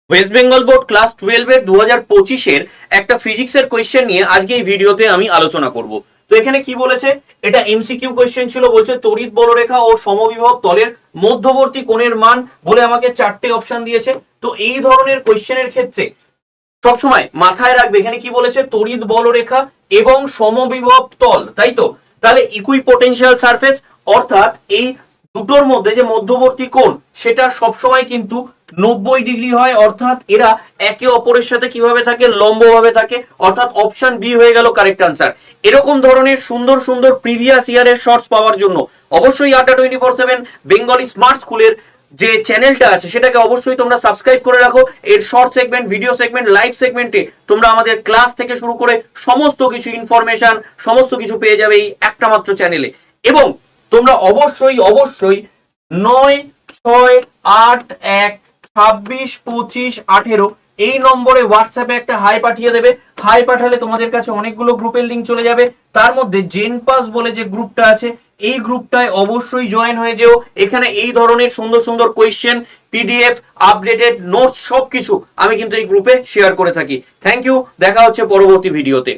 West Bengal board class 12 এর 2025 একটা ফিজিক্সের কোয়েশ্চেন নিয়ে আজকে এই ভিডিওতে আমি আলোচনা করব। তো এখানে কি বলেছে, এটা এমসিকিউ কোয়েশ্চেন ছিল। বলছে তড়িৎ বলরেখা ও সমবিভব তলের মধ্যবর্তী কোণের মান বলে আমাকে 4টে অপশন দিয়েছে। তো এই ধরনের কোয়েশ্চেনের ক্ষেত্রে সবসময় মাথায় রাখবে এখানে কি বলেছে, তড়িৎ বলরেখা এবং সমবিভব তল, তাই তো? তাহলে ইকুইপোটেনশিয়াল সারফেস, অর্থাৎ এই দুটোর মধ্যে যে মধ্যবর্তী কোণ সেটা সবসময় কিন্তু 90 ডিগ্রি হয়, অর্থাৎ এরা একে অপরের সাথে কিভাবে থাকে, লম্বভাবে থাকে, অর্থাৎ অপশন বি হয়ে গেল কারেক্ট আনসার। এরকম ধরনের সুন্দর সুন্দর প্রিভিয়াস ইয়ারের শর্টস পাওয়ার জন্য অবশ্যই আড্ডা 24/7 বেঙ্গলি স্মার্ট স্কুলের যে চ্যানেলটা আছে সেটাকে অবশ্যই তোমরা সাবস্ক্রাইব করে রাখো। এর short segment, video segment, live সেগমেন্টে তোমরা আমাদের ক্লাস থেকে শুরু করে সমস্ত কিছু ইনফরমেশন, সমস্ত কিছু পেয়ে যাবে এই একটা মাত্র চ্যানেলে। এবং তোমরা অবশ্যই 9, 6, 8, 1, 26, 25, 18 এই নম্বরে হোয়াটসঅ্যাপে একটা হাই পাঠিয়ে দেবে। হাই পাঠালে তোমাদের কাছে অনেকগুলো গ্রুপের লিঙ্ক চলে যাবে। তার মধ্যে জেনপাস বলে যে গ্রুপটা আছে, এই গ্রুপটায় অবশ্যই জয়েন হয়ে যেও। এখানে এই ধরনের সুন্দর সুন্দর কোয়েশ্চেন, পিডিএফ, আপডেটেড নোটস সবকিছু আমি কিন্তু এই গ্রুপে শেয়ার করে থাকি। থ্যাংক ইউ, দেখা হচ্ছে পরবর্তী ভিডিওতে।